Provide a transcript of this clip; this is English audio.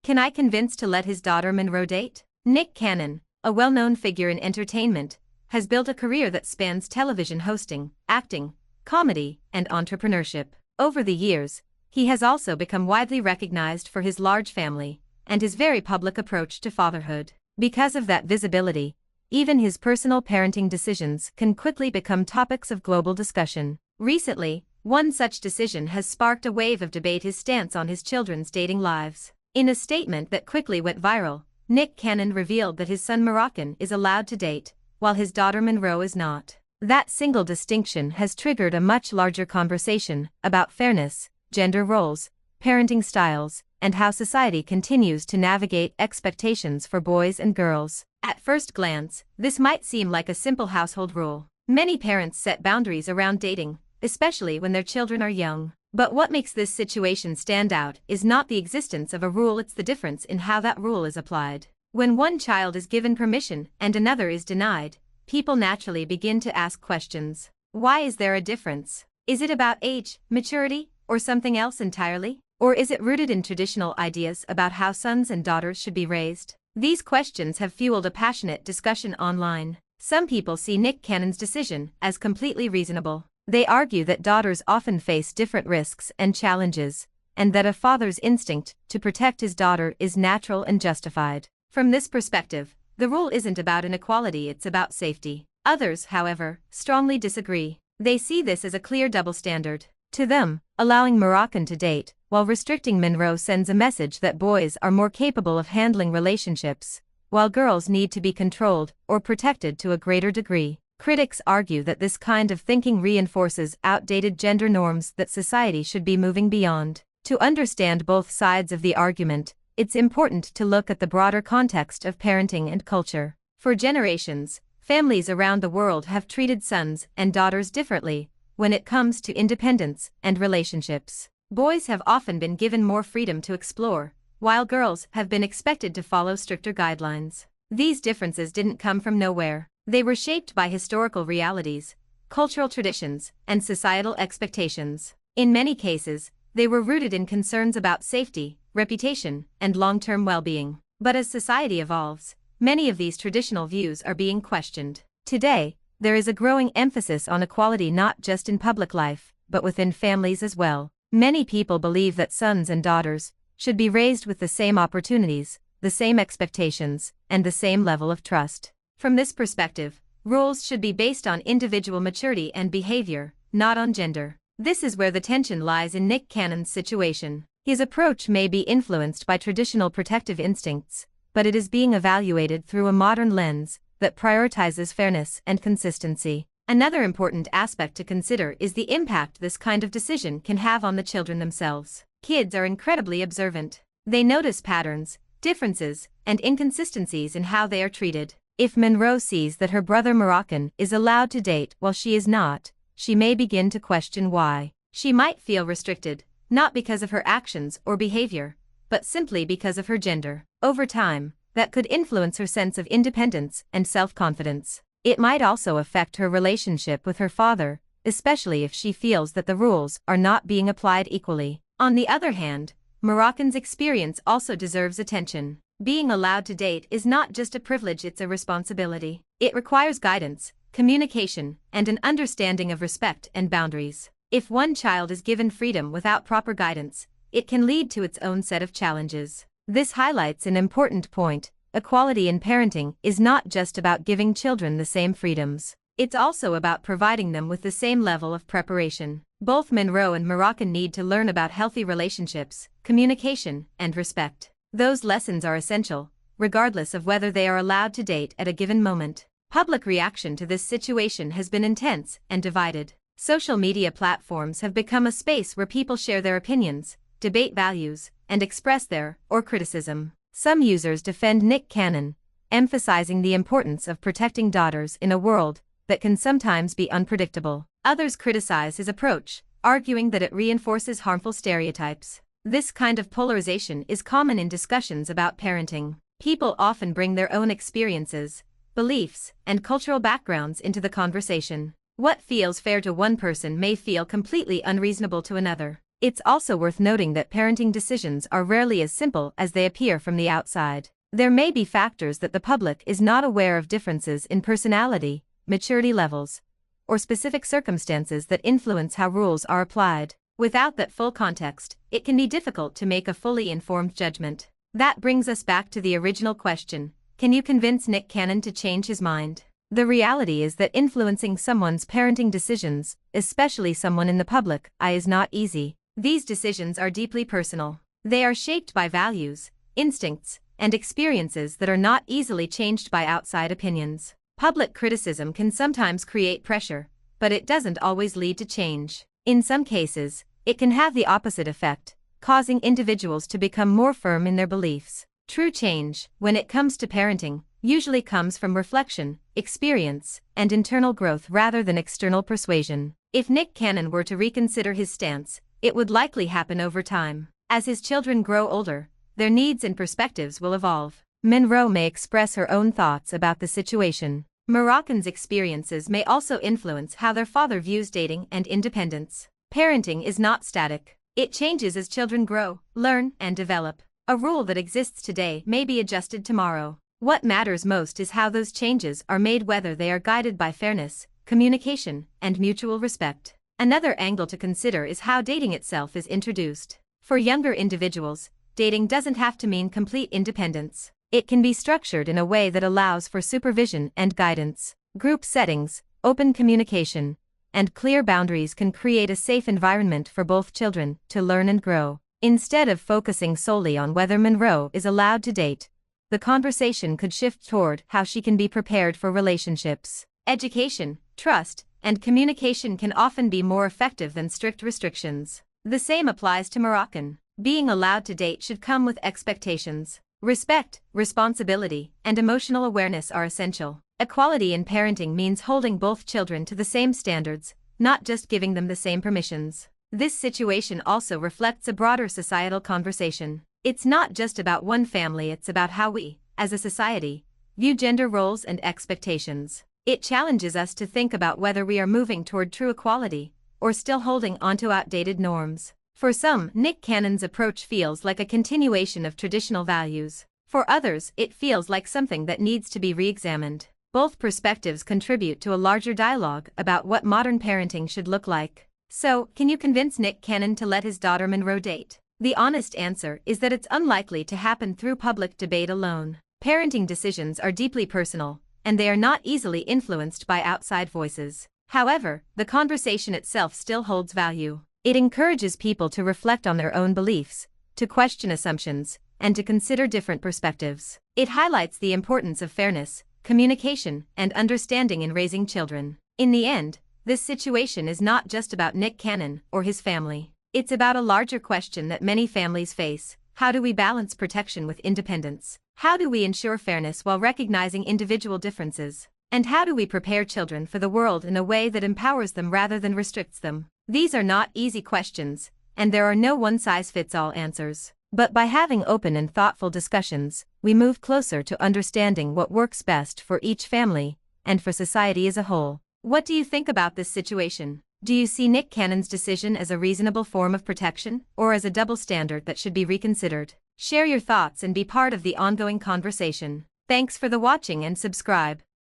Can I convince to let his daughter Monroe date? Nick Cannon, a well-known figure in entertainment, has built a career that spans television hosting, acting, comedy, and entrepreneurship. Over the years, he has also become widely recognized for his large family and his very public approach to fatherhood. Because of that visibility, even his personal parenting decisions can quickly become topics of global discussion. Recently, one such decision has sparked a wave of debate: his stance on his children's dating lives. In a statement that quickly went viral, Nick Cannon revealed that his son Moroccan is allowed to date, while his daughter Monroe is not. That single distinction has triggered a much larger conversation about fairness, gender roles, parenting styles, and how society continues to navigate expectations for boys and girls. At first glance, this might seem like a simple household rule. Many parents set boundaries around dating, especially when their children are young. But what makes this situation stand out is not the existence of a rule, it's the difference in how that rule is applied. When one child is given permission and another is denied, people naturally begin to ask questions. Why is there a difference? Is it about age, maturity, or something else entirely? Or is it rooted in traditional ideas about how sons and daughters should be raised? These questions have fueled a passionate discussion online. Some people see Nick Cannon's decision as completely reasonable. They argue that daughters often face different risks and challenges, and that a father's instinct to protect his daughter is natural and justified. From this perspective, the rule isn't about inequality, it's about safety. Others, however, strongly disagree. They see this as a clear double standard. To them, allowing Moroccan to date while restricting Monroe sends a message that boys are more capable of handling relationships, while girls need to be controlled or protected to a greater degree. Critics argue that this kind of thinking reinforces outdated gender norms that society should be moving beyond. To understand both sides of the argument, it's important to look at the broader context of parenting and culture. For generations, families around the world have treated sons and daughters differently when it comes to independence and relationships. Boys have often been given more freedom to explore, while girls have been expected to follow stricter guidelines. These differences didn't come from nowhere. They were shaped by historical realities, cultural traditions, and societal expectations. In many cases, they were rooted in concerns about safety, reputation, and long-term well-being. But as society evolves, many of these traditional views are being questioned. Today, there is a growing emphasis on equality not just in public life, but within families as well. Many people believe that sons and daughters should be raised with the same opportunities, the same expectations, and the same level of trust. From this perspective, rules should be based on individual maturity and behavior, not on gender. This is where the tension lies in Nick Cannon's situation. His approach may be influenced by traditional protective instincts, but it is being evaluated through a modern lens that prioritizes fairness and consistency. Another important aspect to consider is the impact this kind of decision can have on the children themselves. Kids are incredibly observant. They notice patterns, differences, and inconsistencies in how they are treated. If Monroe sees that her brother Moroccan is allowed to date while she is not, she may begin to question why. She might feel restricted, not because of her actions or behavior, but simply because of her gender. Over time, that could influence her sense of independence and self-confidence. It might also affect her relationship with her father, especially if she feels that the rules are not being applied equally. On the other hand, Moroccan's experience also deserves attention. Being allowed to date is not just a privilege, it's a responsibility. It requires guidance, communication, and an understanding of respect and boundaries. If one child is given freedom without proper guidance, it can lead to its own set of challenges. This highlights an important point. Equality in parenting is not just about giving children the same freedoms. It's also about providing them with the same level of preparation. Both Monroe and Moroccan need to learn about healthy relationships, communication, and respect. Those lessons are essential, regardless of whether they are allowed to date at a given moment. Public reaction to this situation has been intense and divided. Social media platforms have become a space where people share their opinions, debate values, and express their or criticism. Some users defend Nick Cannon, emphasizing the importance of protecting daughters in a world that can sometimes be unpredictable. Others criticize his approach, arguing that it reinforces harmful stereotypes. This kind of polarization is common in discussions about parenting. People often bring their own experiences, beliefs, and cultural backgrounds into the conversation. What feels fair to one person may feel completely unreasonable to another. It's also worth noting that parenting decisions are rarely as simple as they appear from the outside. There may be factors that the public is not aware of, differences in personality, maturity levels, or specific circumstances that influence how rules are applied. Without that full context, it can be difficult to make a fully informed judgment. That brings us back to the original question: can you convince Nick Cannon to change his mind? The reality is that influencing someone's parenting decisions, especially someone in the public eye, is not easy. These decisions are deeply personal. They are shaped by values, instincts, and experiences that are not easily changed by outside opinions. Public criticism can sometimes create pressure, but it doesn't always lead to change. In some cases, it can have the opposite effect, causing individuals to become more firm in their beliefs. True change, when it comes to parenting, usually comes from reflection, experience, and internal growth rather than external persuasion. If Nick Cannon were to reconsider his stance, it would likely happen over time. As his children grow older, their needs and perspectives will evolve. Monroe may express her own thoughts about the situation. Moroccan's experiences may also influence how their father views dating and independence. Parenting is not static. It changes as children grow, learn, and develop. A rule that exists today may be adjusted tomorrow. What matters most is how those changes are made, whether they are guided by fairness, communication, and mutual respect. Another angle to consider is how dating itself is introduced. For younger individuals, dating doesn't have to mean complete independence. It can be structured in a way that allows for supervision and guidance. Group settings, open communication, and clear boundaries can create a safe environment for both children to learn and grow. Instead of focusing solely on whether Monroe is allowed to date, the conversation could shift toward how she can be prepared for relationships. Education, trust, and communication can often be more effective than strict restrictions. The same applies to Moroccan. Being allowed to date should come with expectations. Respect, responsibility, and emotional awareness are essential. Equality in parenting means holding both children to the same standards, not just giving them the same permissions. This situation also reflects a broader societal conversation. It's not just about one family, it's about how we, as a society, view gender roles and expectations. It challenges us to think about whether we are moving toward true equality, or still holding onto outdated norms. For some, Nick Cannon's approach feels like a continuation of traditional values. For others, it feels like something that needs to be re-examined. Both perspectives contribute to a larger dialogue about what modern parenting should look like. So, can you convince Nick Cannon to let his daughter Monroe date? The honest answer is that it's unlikely to happen through public debate alone. Parenting decisions are deeply personal, and they are not easily influenced by outside voices. However, the conversation itself still holds value. It encourages people to reflect on their own beliefs, to question assumptions, and to consider different perspectives. It highlights the importance of fairness, communication, and understanding in raising children. In the end, this situation is not just about Nick Cannon or his family. It's about a larger question that many families face: how do we balance protection with independence? How do we ensure fairness while recognizing individual differences? And how do we prepare children for the world in a way that empowers them rather than restricts them? These are not easy questions, and there are no one-size-fits-all answers. But by having open and thoughtful discussions, we move closer to understanding what works best for each family and for society as a whole. What do you think about this situation? Do you see Nick Cannon's decision as a reasonable form of protection, or as a double standard that should be reconsidered? Share your thoughts and be part of the ongoing conversation. Thanks for the watching and subscribe.